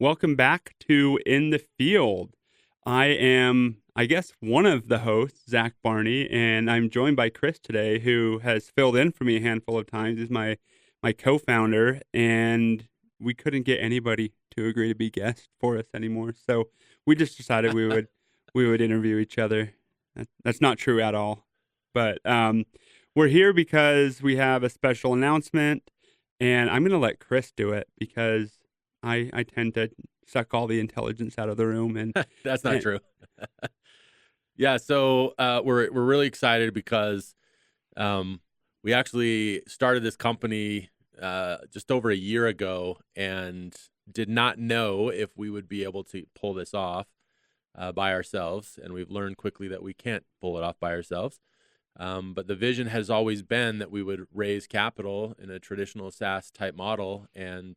Welcome back to In the Field. I am, I guess, one of the hosts, Zach Barney, and I'm joined by Chris today, who has filled in for me a handful of times. He's my co-founder, and we couldn't get anybody to agree to be guest for us anymore. So we just decided we would interview each other. That's not true at all, but we're here because we have a special announcement, and I'm going to let Chris do it because I tend to suck all the intelligence out of the room, and That's not and true. Yeah, so we're really excited because we actually started this company just over a year ago and did not know if we would be able to pull this off by ourselves, and we've learned quickly that we can't pull it off by ourselves. But the vision has always been that we would raise capital in a traditional SaaS type model and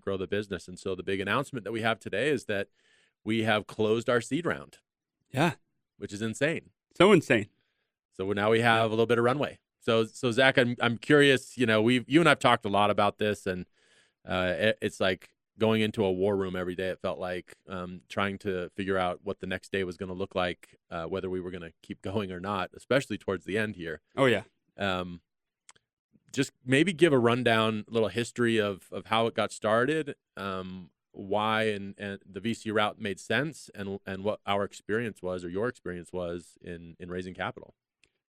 grow the business. And so the big announcement that we have today is that we have closed our seed round, yeah, which is insane. so insane. So now we have a little bit of runway. So Zach, I'm curious. You and I've talked a lot about this, and it's like going into a war room every day. It felt like trying to figure out what the next day was going to look like, whether we were going to keep going or not, especially towards the end here. Oh yeah. Just maybe give a rundown, little history of how it got started, why and the VC route made sense, and what our experience was, or your experience was in raising capital.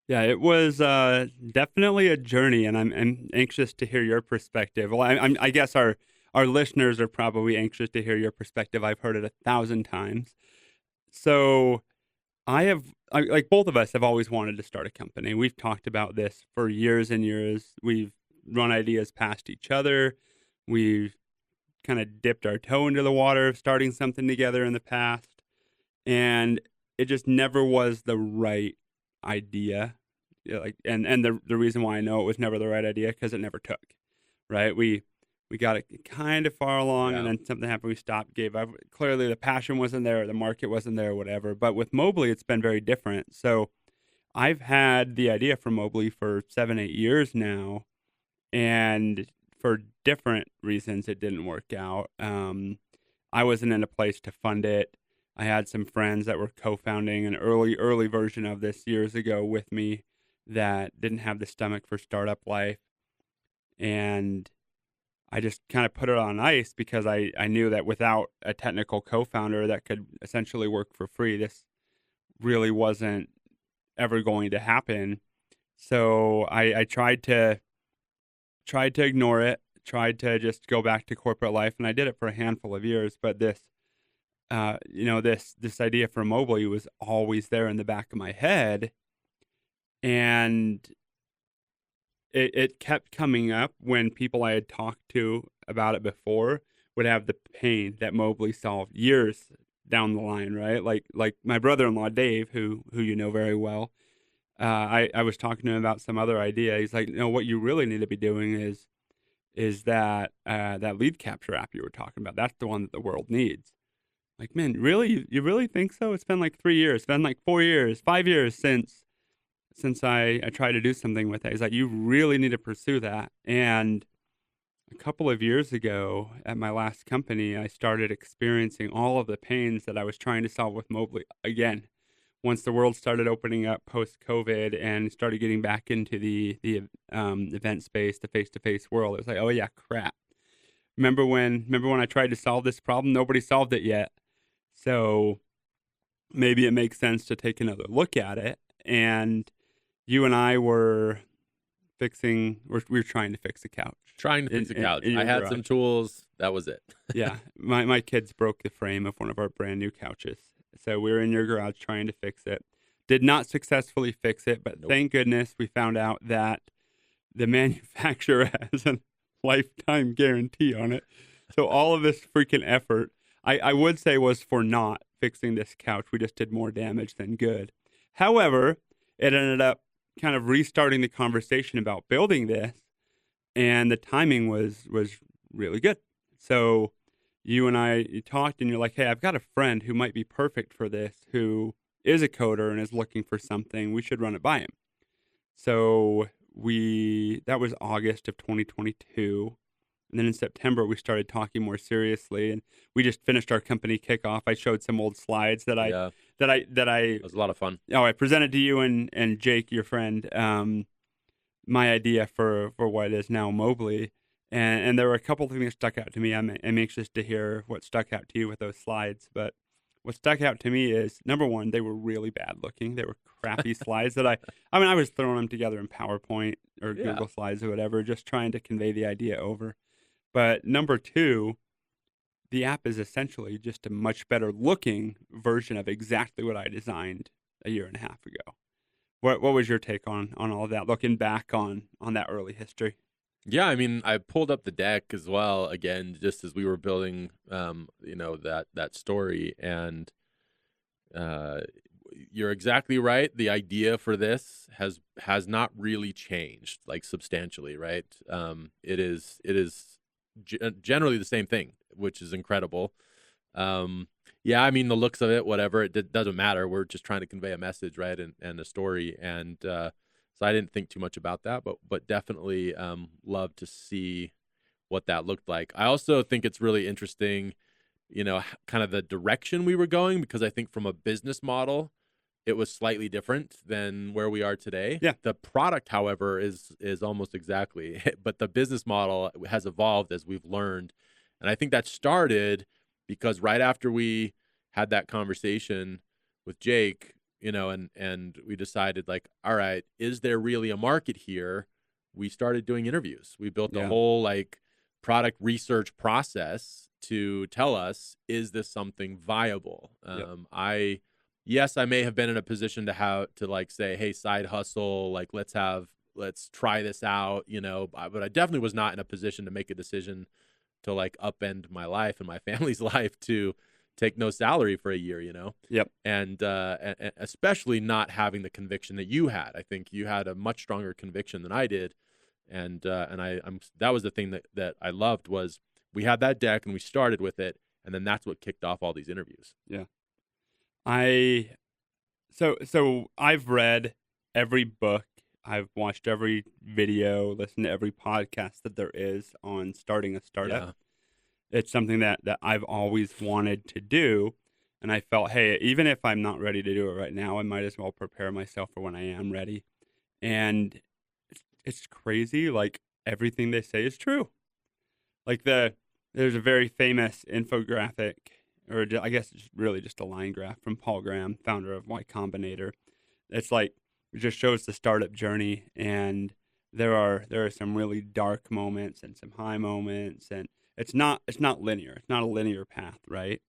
Yeah, it was definitely a journey, and I'm anxious to hear your perspective. Well, I guess our listeners are probably anxious to hear your perspective. I've heard it 1,000 times. So like both of us have always wanted to start a company. We've talked about this for years and years. We've run ideas past each other. We've kind of dipped our toe into the water of starting something together in the past, and it just never was the right idea. Yeah, and the reason why I know it was never the right idea because it never took. Right? We got it kind of far along, and Yeah. then something happened. We stopped, gave up. Clearly, the passion wasn't there, or the market wasn't there, or whatever. But with Mobley, it's been very different. So I've had the idea for Mobley for 7, 8 years now, and for different reasons, it didn't work out. I wasn't in a place to fund it. I had some friends that were co-founding an early version of this years ago with me that didn't have the stomach for startup life, and I just kind of put it on ice because I knew that without a technical co-founder that could essentially work for free, this really wasn't ever going to happen. So I tried to ignore it, tried to just go back to corporate life, and I did it for a handful of years. But this idea for Mobley was always there in the back of my head, and it kept coming up when people I had talked to about it before would have the pain that Mobley solved years down the line, right? Like my brother-in-law Dave, who you know very well. I was talking to him about some other idea. He's like, no, what you really need to be doing is that that lead capture app you were talking about. That's the one that the world needs. Like, man, really, you really think so? It's been like 3 years. It's been like 4 years, 5 years since I tried to do something with it. He's like, you really need to pursue that. And a couple of years ago at my last company, I started experiencing all of the pains that I was trying to solve with Mobley again. Once the world started opening up post-COVID and started getting back into the event space, the face-to-face world, it was like, oh yeah, crap. Remember when I tried to solve this problem? Nobody solved it yet. So maybe it makes sense to take another look at it. And you and I were we were trying to fix a couch. Trying to fix a couch. In I your had garage. some tools. That was it. Yeah. My kids broke the frame of one of our brand new couches. So we were in your garage trying to fix it. Did not successfully fix it, but Nope. Thank goodness we found out that the manufacturer has a lifetime guarantee on it. So all of this freaking effort, I would say, was for not fixing this couch. We just did more damage than good. However, it ended up kind of restarting the conversation about building this, and the timing was really good. So you and I talked, and you're like, hey, I've got a friend who might be perfect for this, who is a coder and is looking for something. We should run it by him. So that was August of 2022. And then in September, we started talking more seriously, and we just finished our company kickoff. I showed some old slides that I Yeah, that I that I that was a lot of fun. I presented to you and Jake, your friend, my idea for what is now Mobley. And there were a couple of things that stuck out to me. I'm anxious to hear what stuck out to you with those slides. But what stuck out to me is, number one, they were really bad looking. They were crappy slides that I was throwing them together in PowerPoint or Yeah. Google Slides or whatever, just trying to convey the idea over. But number two, the app is essentially just a much better looking version of exactly what I designed a year and a half ago. What was your take on all of that, looking back on that early history? Yeah, I mean, I pulled up the deck as well again, just as we were building, that story, and uh, you're exactly right. The idea for this has not really changed like substantially, right? It is generally the same thing, which is incredible. Yeah, I mean, the looks of it, whatever, doesn't matter. We're just trying to convey a message, right, and a story, and so I didn't think too much about that, but definitely love to see what that looked like. I also think it's really interesting, kind of the direction we were going, because I think from a business model, it was slightly different than where we are today. Yeah. The product, however, is almost exactly, but the business model has evolved as we've learned, and I think that started because right after we had that conversation with Jake, and we decided, like, all right, is there really a market here? We started doing interviews. We built a Yeah. whole like product research process to tell us, is this something viable? Yep. Yes, I may have been in a position to have to like say, hey, side hustle, like let's try this out, but I definitely was not in a position to make a decision to like upend my life and my family's life to take no salary for a year, Yep. and especially not having the conviction that you had. I think you had a much stronger conviction than I did, and I'm that was the thing that I loved was we had that deck and we started with it, and then that's what kicked off all these interviews. Yeah. I so I've read every book, I've watched every video, listened to every podcast that there is on starting a startup. Yeah, It's something that I've always wanted to do, and I felt, hey, even if I'm not ready to do it right now, I might as well prepare myself for when I am ready. And it's crazy, like everything they say is true. Like there's a very famous infographic, or I guess it's really just a line graph from Paul Graham, founder of Y Combinator. It's like it just shows the startup journey, and there are some really dark moments and some high moments, and it's not linear. It's not a linear path, right?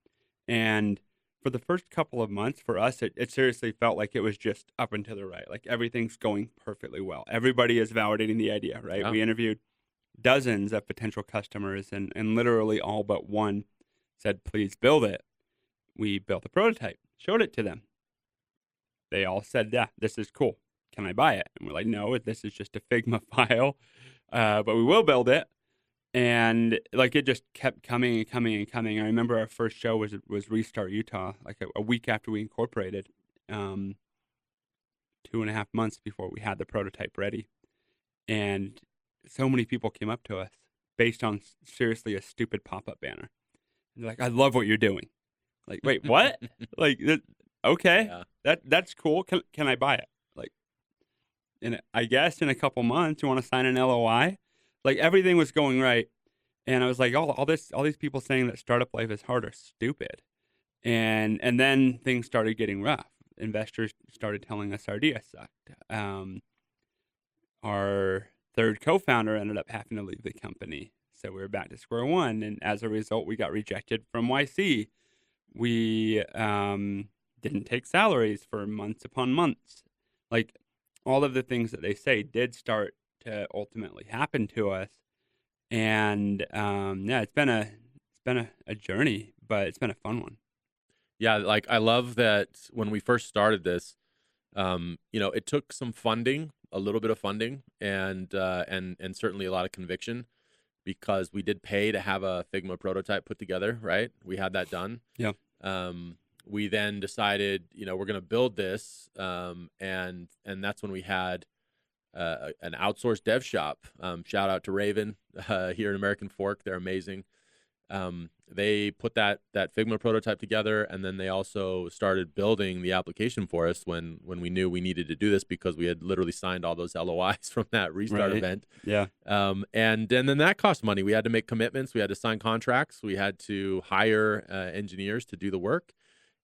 And for the first couple of months, for us, it seriously felt like it was just up and to the right. Like everything's going perfectly well. Everybody is validating the idea, right? yeah, We interviewed dozens of potential customers, and literally all but one said, please build it. We built a prototype, showed it to them. They all said, yeah, this is cool. Can I buy it? And we're like, no, this is just a Figma file, but we will build it. And like it just kept coming and coming and coming. I remember our first show was Restart Utah, like a week after we incorporated, 2.5 months before we had the prototype ready. And so many people came up to us based on seriously a stupid pop-up banner. And they're like, I love what you're doing. Like, wait, what? Like, okay, yeah, that's cool. Can I buy it? Like, and I guess in a couple months, you want to sign an LOI? Like everything was going right, and I was like, all these people saying that startup life is hard are stupid. And then things started getting rough. Investors started telling us our idea sucked. Our third co-founder ended up having to leave the company, so we were back to square one. And as a result, we got rejected from YC. We didn't take salaries for months upon months. Like all of the things that they say did start to ultimately happen to us. And yeah, it's been a journey, but it's been a fun one. yeah. Like I love that when we first started this, it took some funding, a little bit of funding, and certainly a lot of conviction, because we did pay to have a Figma prototype put together, right? We had that done. Yeah. We then decided, we're going to build this, and that's when we had an outsourced dev shop. Shout out to Raven here in American Fork. They're amazing. They put that Figma prototype together, and then they also started building the application for us when we knew we needed to do this, because we had literally signed all those LOIs from that restart Right. event. Yeah. And then that cost money. We had to make commitments. We had to sign contracts. We had to hire engineers to do the work,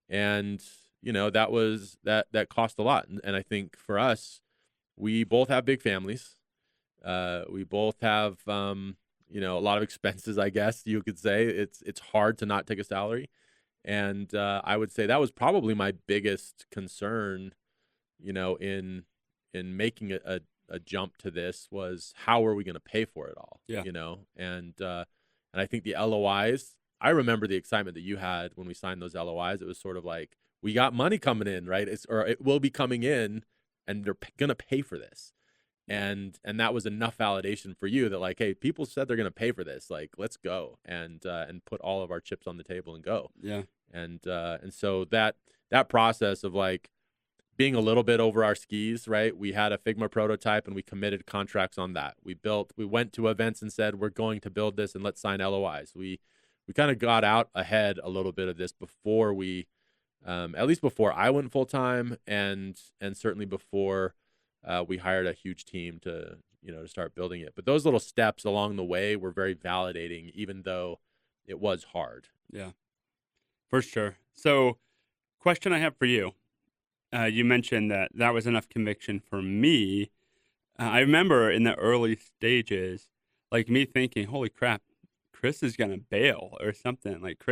and that cost a lot. And I think for us, we both have big families. We both have a lot of expenses, I guess you could say. It's hard to not take a salary. And I would say that was probably my biggest concern, in making a jump to this, was how are we going to pay for it all? Yeah. And I think the LOIs, I remember the excitement that you had when we signed those LOIs. It was sort of like, we got money coming in, right? It will be coming in, and they're going to pay for this. And that was enough validation for you that, like, hey, people said they're going to pay for this. Like, let's go and put all of our chips on the table and go. Yeah. And so that process of, like, being a little bit over our skis, right? We had a Figma prototype and we committed contracts on that. We went to events and said, we're going to build this and let's sign LOIs. We kind of got out ahead a little bit of this before we, at least before I went full time, and certainly before we hired a huge team to start building it. But those little steps along the way were very validating, even though it was hard. Yeah, for sure. So, question I have for you. You mentioned that was enough conviction for me. I remember in the early stages, like, me thinking, holy crap, Chris is going to bail or something. Like,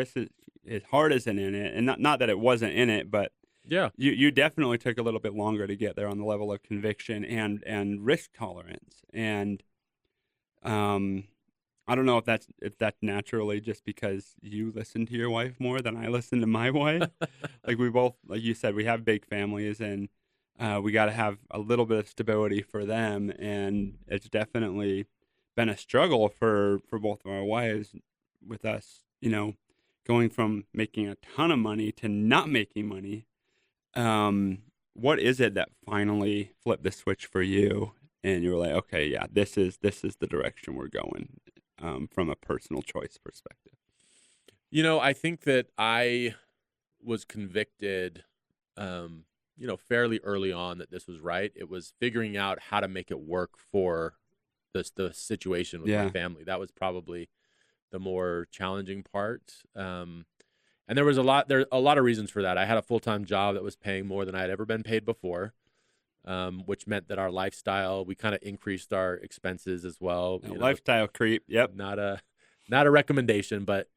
his heart isn't in it. And not that it wasn't in it, but yeah, you definitely took a little bit longer to get there on the level of conviction and risk tolerance. And I don't know if that's naturally just because you listen to your wife more than I listen to my wife. Like, we both, like you said, we have big families, and we got to have a little bit of stability for them. And it's definitely been a struggle for both of our wives, with us, going from making a ton of money to not making money. What is it that finally flipped the switch for you, and you were like, okay, yeah, this is the direction we're going, from a personal choice perspective? I think that I was convicted, fairly early on that this was right. It was figuring out how to make it work for the situation with my family. That was probably the more challenging part. And there was a lot of reasons for that. I had a full-time job that was paying more than I had ever been paid before, which meant that our lifestyle, we kind of increased our expenses as well. Lifestyle creep. Yep. Not a recommendation, but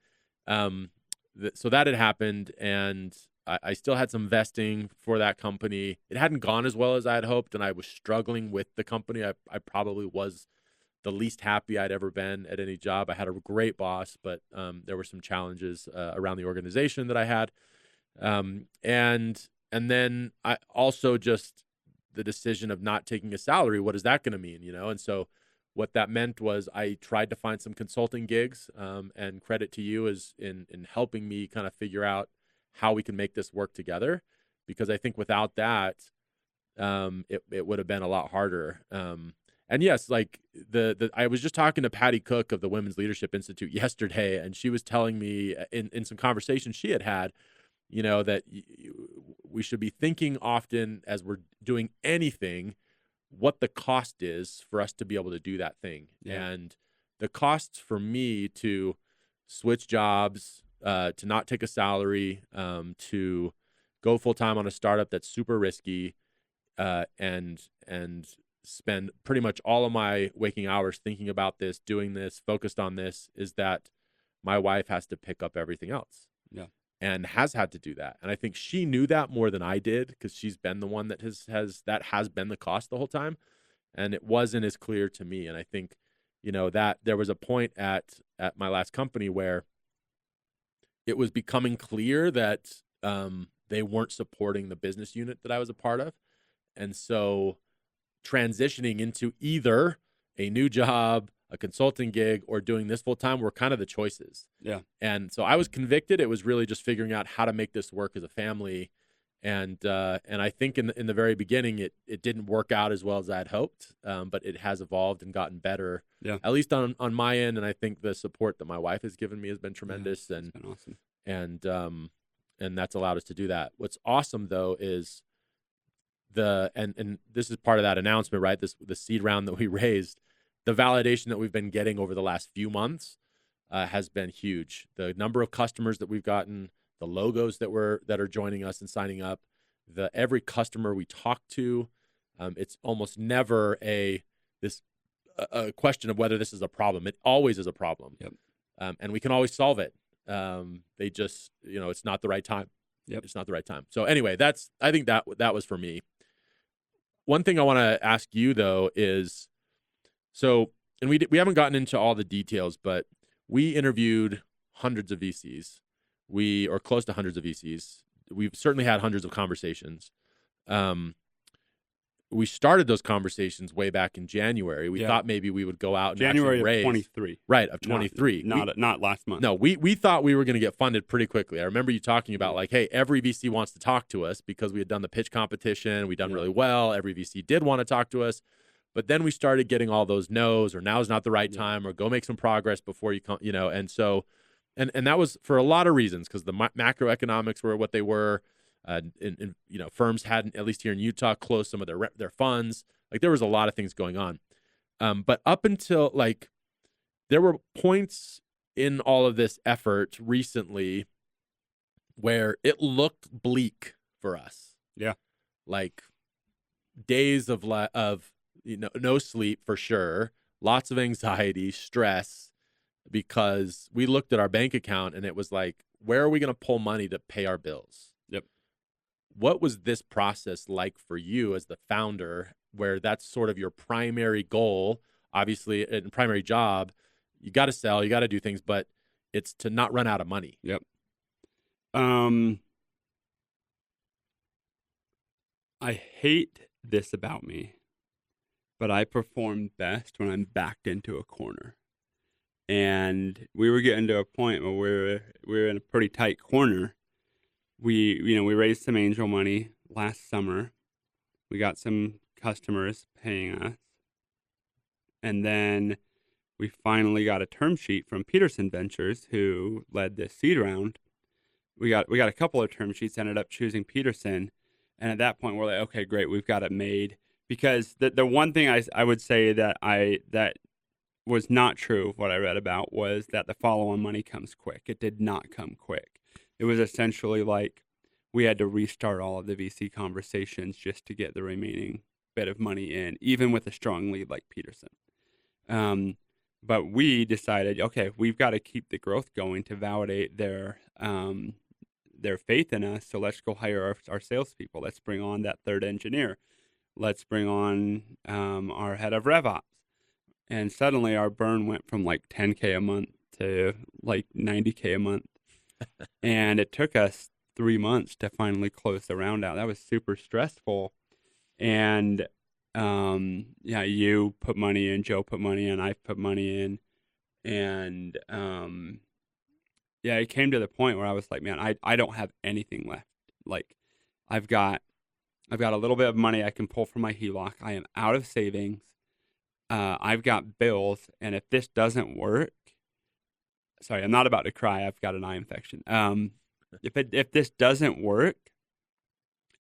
so that had happened, and I still had some vesting for that company. It hadn't gone as well as I had hoped, and I was struggling with the company. I probably was the least happy I'd ever been at any job. I had a great boss, but there were some challenges around the organization that I had. And then I also just the decision of not taking a salary. What is that going to mean? And so what that meant was I tried to find some consulting gigs, and credit to you is in helping me kind of figure out how we can make this work together, because I think without that, it would have been a lot harder. And yes, like I was just talking to Patty Cook of the Women's Leadership Institute yesterday, and she was telling me in some conversations she had, that we should be thinking often as we're doing anything, what the cost is for us to be able to do that thing. Yeah. And the costs for me to switch jobs, to not take a salary, to go full time on a startup that's super risky, and spend pretty much all of my waking hours thinking about this, doing this, focused on this, is that my wife has to pick up everything else. Yeah. And has had to do that. And I think she knew that more than I did, because she's been the one that has been the cost the whole time. And it wasn't as clear to me. And I think, that there was a point at my last company where it was becoming clear that they weren't supporting the business unit that I was a part of. And so transitioning into either a new job, a consulting gig, or doing this full time were kind of the choices. Yeah. And so I was convicted. It was really just figuring out how to make this work as a family. And I think in the very beginning it didn't work out as well as I had hoped, but it has evolved and gotten better, Yeah. at least on my end. And I think the support that my wife has given me has been Yeah, tremendous, it's been awesome. and that's allowed us to do that. What's awesome though is and this is part of that announcement, right? The seed round that we raised, the validation that we've been getting over the last few months has been huge. The number of customers that we've gotten, the logos that are joining us and signing up, every customer we talk to, it's almost never a question of whether this is a problem. It always is a problem. Yep. And we can always solve it. They just, it's not the right time. Yep. It's not the right time. So anyway, I think that was for me. One thing I want to ask you though is, and we haven't gotten into all the details, but we interviewed hundreds of VCs, or close to hundreds of VCs. We've certainly had hundreds of conversations. We started those conversations way back in January. We thought maybe we would go out and January actually raise, of 23. Right, of 23. Not last month. No, we thought we were going to get funded pretty quickly. I remember you talking about like, hey, every VC wants to talk to us because we had done the pitch competition. We'd done really well. Every VC did want to talk to us. But then we started getting all those no's, or now's not the right time, or go make some progress before you come, and so, and that was for a lot of reasons, because the macroeconomics were what they were. And firms hadn't, at least here in Utah, closed some of their funds. Like there was a lot of things going on. But up until there were points in all of this effort recently where it looked bleak for us. Yeah. Like days of no sleep for sure, lots of anxiety, stress, because we looked at our bank account and it was like, where are we going to pull money to pay our bills? Yep. What was this process like for you as the founder, where that's sort of your primary goal, obviously, and primary job? You got to sell, you got to do things, but it's to not run out of money. Yep. I hate this about me, but I perform best when I'm backed into a corner. And we were getting to a point where we were in a pretty tight corner. We raised some angel money last summer. We got some customers paying us. And then we finally got a term sheet from Peterson Ventures, who led this seed round. We got a couple of term sheets, ended up choosing Peterson. And at that point, we're like, okay, great, we've got it made. Because the one thing I would say that was not true of what I read about was that the follow-on money comes quick. It did not come quick. It was essentially like we had to restart all of the VC conversations just to get the remaining bit of money in, even with a strong lead like Peterson. But we decided, okay, we've got to keep the growth going to validate their faith in us. So let's go hire our salespeople. Let's bring on that third engineer. Let's bring on our head of RevOps. And suddenly our burn went from like $10K a month to like $90K a month. And it took us 3 months to finally close the round out. That was super stressful. And you put money in, Joe put money in, I put money in. And it came to the point where I was like, man, I don't have anything left. Like I've got a little bit of money I can pull from my HELOC. I am out of savings. I've got bills, and if this doesn't work, sorry, I'm not about to cry. I've got an eye infection. If this doesn't work,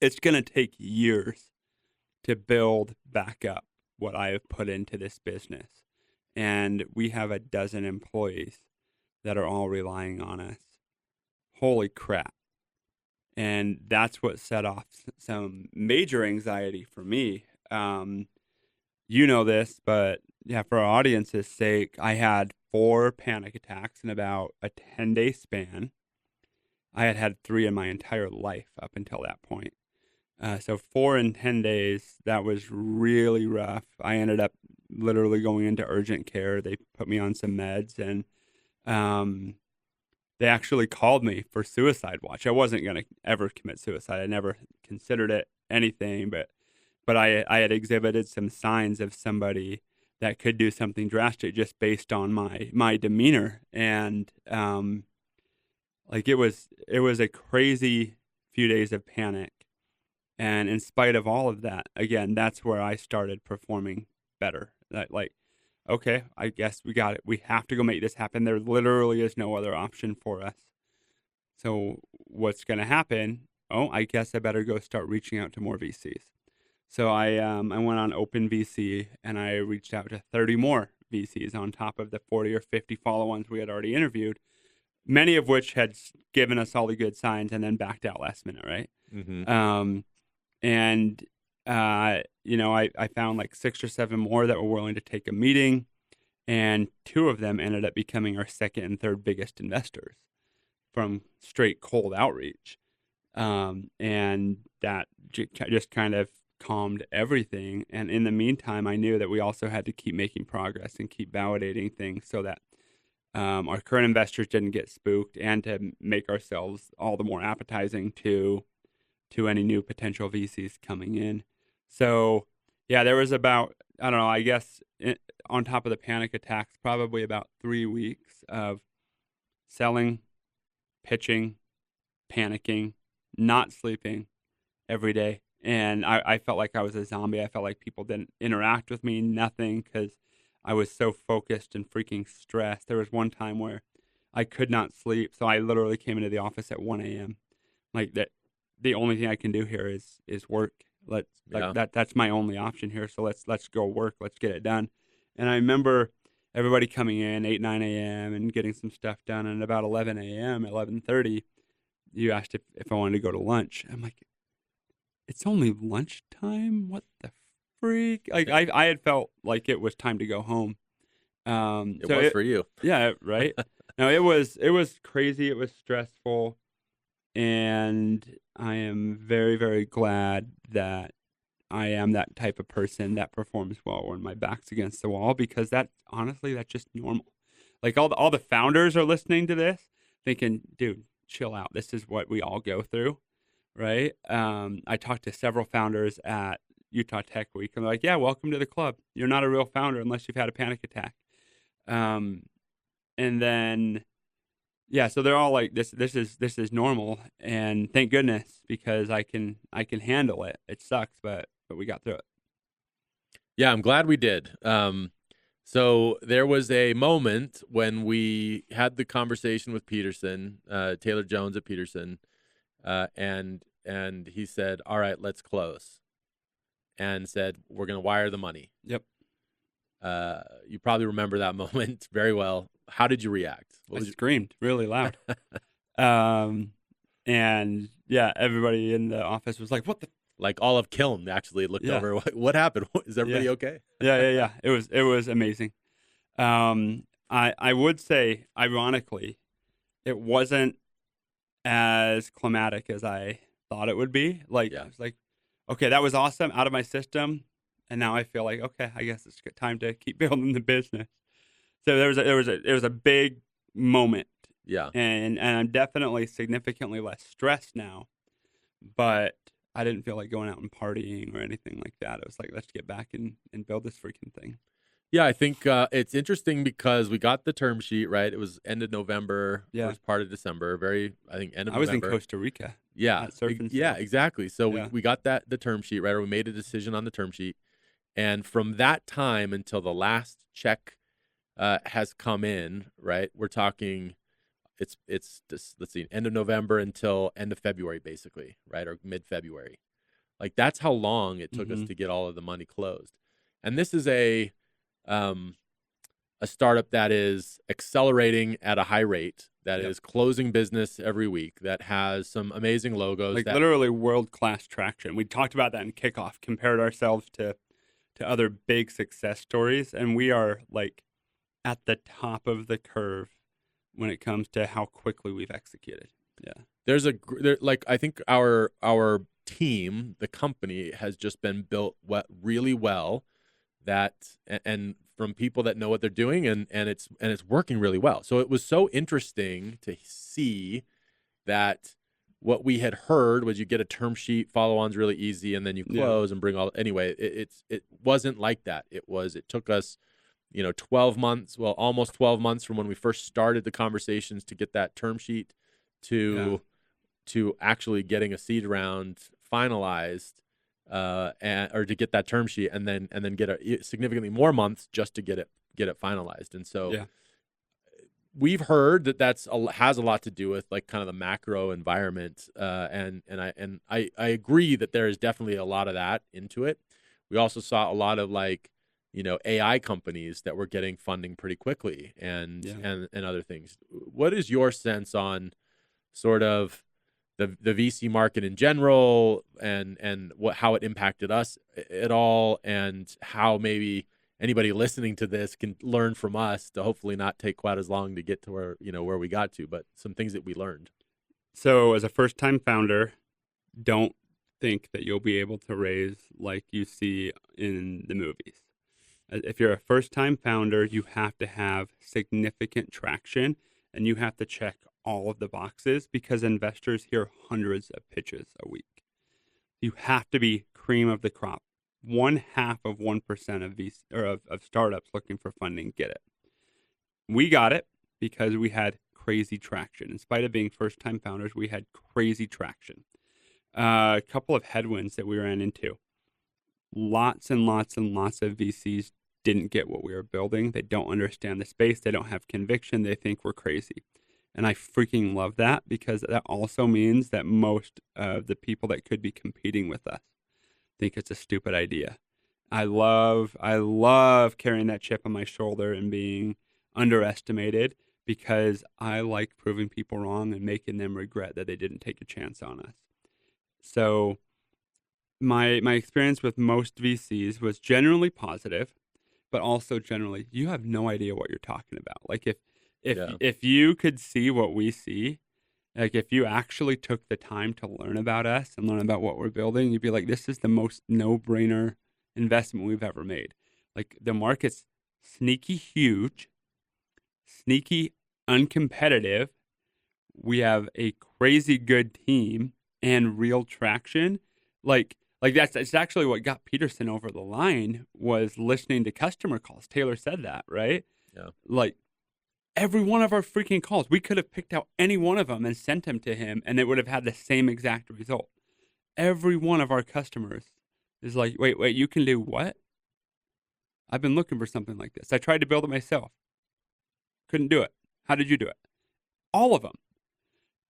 it's going to take years to build back up what I have put into this business. And we have 12 employees that are all relying on us. Holy crap. And that's what set off some major anxiety for me. You know this, but for our audience's sake, I had 4 panic attacks in about a 10-day span. I had 3 in my entire life up until that point. So 4 in 10 days, that was really rough. I ended up literally going into urgent care. They put me on some meds, and they actually called me for suicide watch. I wasn't going to ever commit suicide. I never considered it anything, but I had exhibited some signs of somebody that could do something drastic just based on my demeanor. And it was a crazy few days of panic. And in spite of all of that, again, that's where I started performing better. That like, okay, I guess we got it. We have to go make this happen. There literally is no other option for us. So what's going to happen? Oh, I guess I better go start reaching out to more VCs. So I went on Open VC and I reached out to 30 more VCs on top of the 40 or 50 follow-ons we had already interviewed, many of which had given us all the good signs and then backed out last minute, right? Mm-hmm. And I found like 6 or 7 more that were willing to take a meeting, and 2 of them ended up becoming our second and third biggest investors from straight cold outreach. And that just kind of calmed everything. And in the meantime, I knew that we also had to keep making progress and keep validating things so that our current investors didn't get spooked, and to make ourselves all the more appetizing to any new potential VCs coming in. So, yeah, there was about, I don't know, I guess on top of the panic attacks, probably about 3 weeks of selling, pitching, panicking, not sleeping every day. And I felt like I was a zombie. I felt like people didn't interact with me, nothing, because I was so focused and freaking stressed. There was one time where I could not sleep, so I literally came into the office at 1 a.m. Like that, the only thing I can do here is work. That's my only option here. So let's go work. Let's get it done. And I remember everybody coming in 8, 9 a.m. and getting some stuff done. And about 11 a.m., 11:30, you asked if I wanted to go to lunch. I'm like, it's only lunchtime? What the freak? Like I had felt like it was time to go home. It was for you. Yeah, right. No, it was crazy. It was stressful. And I am very, very glad that I am that type of person that performs well when my back's against the wall, because that's just normal. Like all the founders are listening to this thinking, dude, chill out. This is what we all go through, right? I talked to several founders at Utah Tech Week, and they're like, yeah, welcome to the club. You're not a real founder unless you've had a panic attack. And then, yeah, so they're all like, this is normal, and thank goodness, because I can handle it. It sucks, but we got through it. Yeah, I'm glad we did. So there was a moment when we had the conversation with Peterson, Taylor Jones at Peterson, and he said, "All right, let's close," and said, "We're going to wire the money." Yep. You probably remember that moment very well. How did you react? I screamed really loud. And yeah, everybody in the office was like, "What the?" Like all of Kiln actually looked over. What happened? Is everybody okay? Yeah. It was amazing. I would say, ironically, it wasn't as climatic as I thought it would be. Like, I was like, okay, that was awesome, out of my system, and now I feel like, okay, I guess it's time to keep building the business. So there was a big moment. Yeah. And I'm definitely significantly less stressed now, but I didn't feel like going out and partying or anything like that. It was like, let's get back and build this freaking thing. Yeah, I think it's interesting because we got the term sheet, right? It was end of November, first part of December, I think end of November. I was in Costa Rica. Yeah. Yeah, exactly. So we got the term sheet, right? Or we made a decision on the term sheet. And from that time until the last check has come in, right? We're talking, it's let's see, end of November until end of February, basically, right? Or mid-February. Like that's how long it took us to get all of the money closed. And this is a startup that is accelerating at a high rate, that is closing business every week, that has some amazing logos. Like literally world-class traction. We talked about that in kickoff, compared ourselves to other big success stories, and we are like at the top of the curve when it comes to how quickly we've executed. Yeah. I think our team, the company, has just been built really well, and from people that know what they're doing, and it's working really well. So it was so interesting to see that what we had heard was you get a term sheet, follow-on's really easy, and then you close and bring all. Anyway, it wasn't like that. It took us, 12 months, almost 12 months from when we first started the conversations to get that term sheet to actually getting a seed round finalized, or to get that term sheet, and then get significantly more months just to get it finalized. And so Yeah. we've heard that has a lot to do with like kind of the macro environment, and I agree that there is definitely a lot of that into it. We also saw a lot of like, AI companies that were getting funding pretty quickly, and Yeah. and other things. What is your sense on sort of the VC market in general, and how it impacted us at all, and how maybe anybody listening to this can learn from us to hopefully not take quite as long to get to where we got to, but some things that we learned. So as a first-time founder, don't think that you'll be able to raise like you see in the movies. If you're a first-time founder, you have to have significant traction, and you have to check all of the boxes because investors hear hundreds of pitches a week. You have to be cream of the crop. 0.5% of these or of startups looking for funding get it. We got it because we had crazy traction. In spite of being first-time founders, we had crazy traction. A couple of headwinds that we ran into. Lots and lots and lots of VCs didn't get what we were building. They don't understand the space. They don't have conviction. They think we're crazy. And I freaking love that, because that also means that most of the people that could be competing with us think it's a stupid idea. I love carrying that chip on my shoulder and being underestimated, because I like proving people wrong and making them regret that they didn't take a chance on us. So my experience with most VCs was generally positive, but also generally, you have no idea what you're talking about. Like Yeah. if you could see what we see, like if you actually took the time to learn about us and learn about what we're building, you'd be like, this is the most no-brainer investment we've ever made. Like, the market's sneaky huge, sneaky uncompetitive. We have a crazy good team and real traction. Like it's actually what got Peterson over the line, was listening to customer calls. Taylor said that, right? Yeah. Like, every one of our freaking calls, we could have picked out any one of them and sent them to him, and it would have had the same exact result. Every one of our customers is like, wait, you can do what? I've been looking for something like this. I tried to build it myself. Couldn't do it. How did you do it? All of them.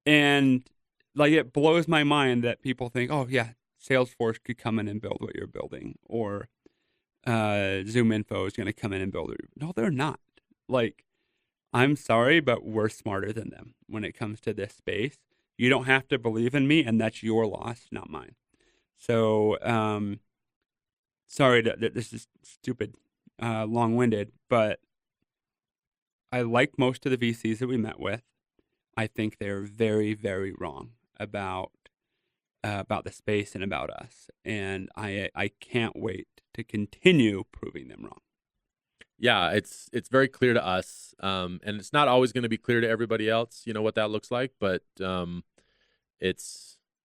And like, it blows my mind that people think, oh yeah, Salesforce could come in and build what you're building, or Zoom Info is going to come in and build it. No, they're not. Like, I'm sorry, but we're smarter than them when it comes to this space. You don't have to believe in me, and that's your loss, not mine. So, sorry that this is stupid, long-winded, but I like most of the VCs that we met with. I think they're very, very wrong about the space and about us, and I can't wait to continue proving them wrong. Yeah, it's very clear to us, and it's not always going to be clear to everybody else, what that looks like, but it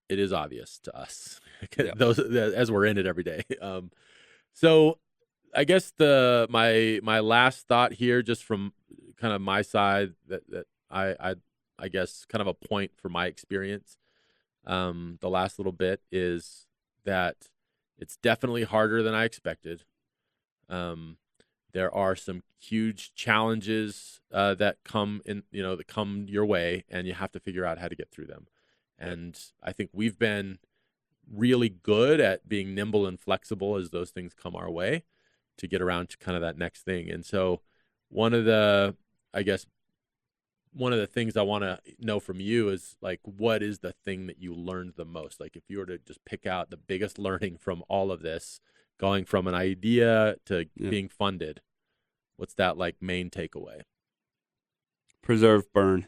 is obvious to us, Yeah. those as we're in it every day. So I guess my last thought here, just from kind of my side, that I guess kind of a point for my experience, the last little bit, is that it's definitely harder than I expected. There are some huge challenges that come your way, and you have to figure out how to get through them. And I think we've been really good at being nimble and flexible as those things come our way, to get around to kind of that next thing. And so one of the things I want to know from you is, like, what is the thing that you learned the most? Like, if you were to just pick out the biggest learning from all of this, going from an idea to being funded, what's that, like, main takeaway? Preserve burn.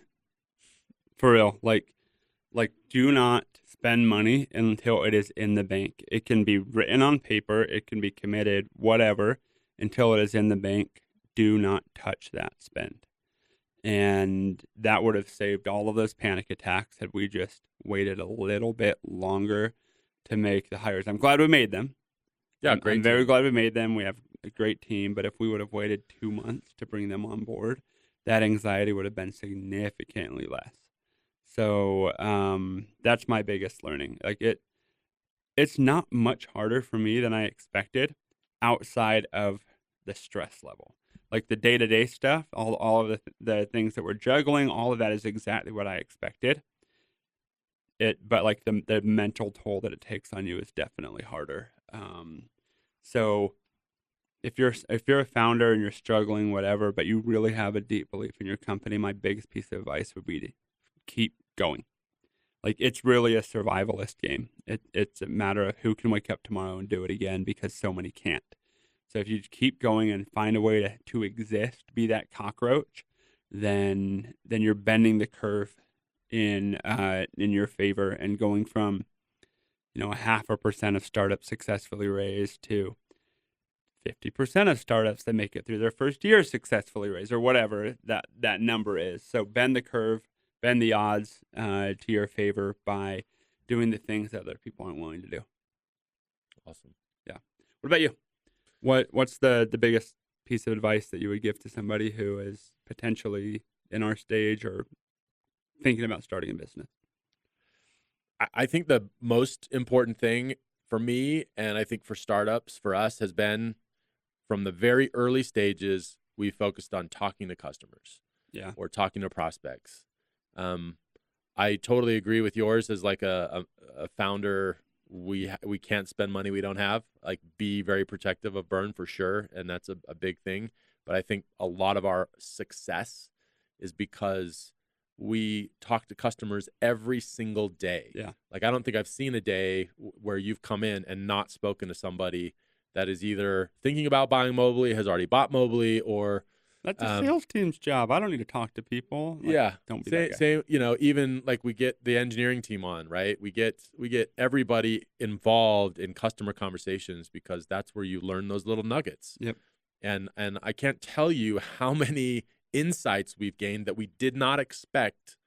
For real. Like, do not spend money until it is in the bank. It can be written on paper, it can be committed, whatever, until it is in the bank. Do not touch that spend. And that would have saved all of those panic attacks had we just waited a little bit longer to make the hires. I'm glad we made them. Yeah, I'm very glad we made them. We have a great team, but if we would have waited 2 months to bring them on board, that anxiety would have been significantly less. So that's my biggest learning. Like, it's not much harder for me than I expected outside of the stress level. Like the day-to-day stuff, all of the things that we're juggling, all of that is exactly what I expected. But like the mental toll that it takes on you is definitely harder. So if you're a founder and you're struggling, whatever, but you really have a deep belief in your company, my biggest piece of advice would be to keep going. Like it's really a survivalist game. It's a matter of who can wake up tomorrow and do it again because so many can't. So if you keep going and find a way to exist, be that cockroach, then you're bending the curve in your favor and going from, a 0.5% of startups successfully raised to 50% of startups that make it through their first year successfully raised, or whatever that number is. So bend the curve, bend the odds to your favor by doing the things that other people aren't willing to do. Awesome. Yeah. What about you? What's the biggest piece of advice that you would give to somebody who is potentially in our stage or thinking about starting a business? I think the most important thing for me, and I think for startups, for us, has been from the very early stages, we focused on talking to customers, or talking to prospects. I totally agree with yours as like a founder. We can't spend money we don't have. Like, be very protective of burn for sure, and that's a big thing. But I think a lot of our success is because we talk to customers every single day. Yeah. Like, I don't think I've seen a day where you've come in and not spoken to somebody that is either thinking about buying Mobley, has already bought Mobley, or that's a sales team's job. I don't need to talk to people. Don't be that guy. Same, even like we get the engineering team on, right? We get everybody involved in customer conversations because that's where you learn those little nuggets. Yep. And I can't tell you how many insights we've gained that we did not expect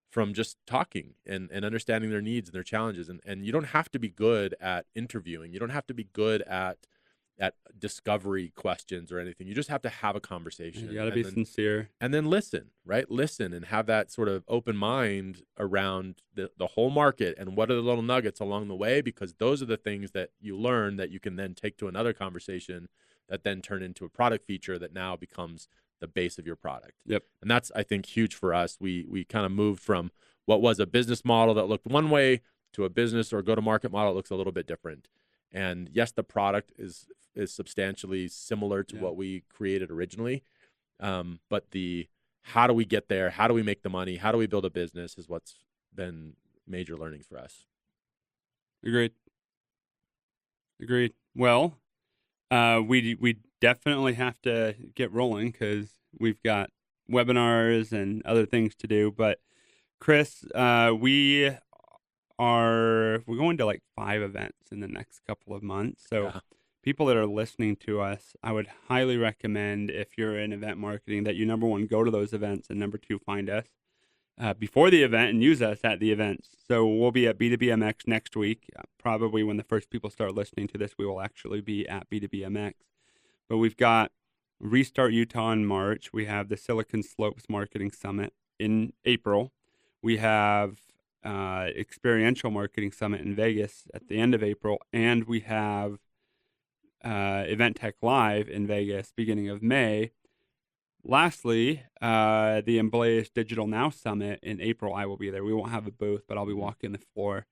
from just talking and understanding their needs and their challenges. And you don't have to be good at interviewing. You don't have to be good at discovery questions or anything. You just have to have a conversation. You got to be sincere. And then listen, right? Listen and have that sort of open mind around the whole market and what are the little nuggets along the way, because those are the things that you learn that you can then take to another conversation that then turn into a product feature that now becomes the base of your product. Yep. And that's, I think, huge for us. We kind of moved from what was a business model that looked one way to a business or go-to-market model that looks a little bit different. And yes, the product is substantially similar to what we created originally. But the how do we get there? How do we make the money? How do we build a business is what's been major learnings for us. Agreed. Well, we definitely have to get rolling because we've got webinars and other things to do. But Chris, we're going to like 5 events in the next couple of months. So people that are listening to us, I would highly recommend, if you're in event marketing, that you, number one, go to those events, and number two, find us before the event and use us at the events. So we'll be at B2BMX next week. Probably when the first people start listening to this, we will actually be at B2BMX. But we've got Restart Utah in March. We have the Silicon Slopes Marketing Summit in April. We have Experiential Marketing Summit in Vegas at the end of April. And we have Event Tech Live in Vegas beginning of May. Lastly, the Emblaze Digital Now Summit in April. I will be there. We won't have a booth, but I'll be walking the floor.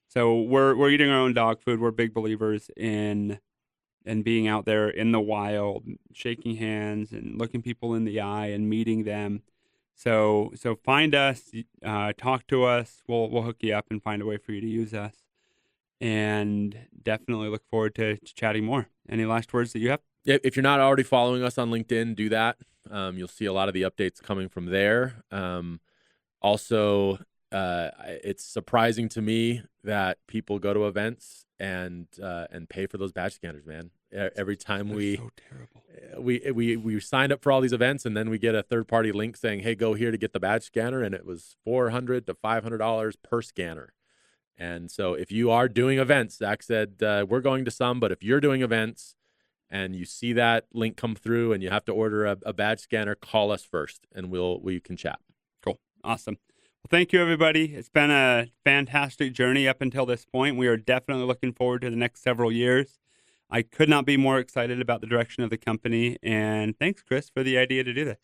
So we're eating our own dog food. We're big believers in being out there in the wild, shaking hands and looking people in the eye and meeting them. So find us, talk to us. We'll hook you up and find a way for you to use us. And definitely look forward to chatting more. Any last words that you have? Yeah, if you're not already following us on LinkedIn, do that. You'll see a lot of the updates coming from there. Also, it's surprising to me that people go to events and pay for those badge scanners, man. Every time They're so terrible. We signed up for all these events, and then we get a third-party link saying, "Hey, go here to get the badge scanner," and it was $400 to $500 per scanner. And so, if you are doing events, Zach said we're going to some, but if you're doing events and you see that link come through and you have to order a badge scanner, call us first, and we can chat. Cool, awesome. Well, thank you, everybody. It's been a fantastic journey up until this point. We are definitely looking forward to the next several years. I could not be more excited about the direction of the company. And thanks, Chris, for the idea to do this.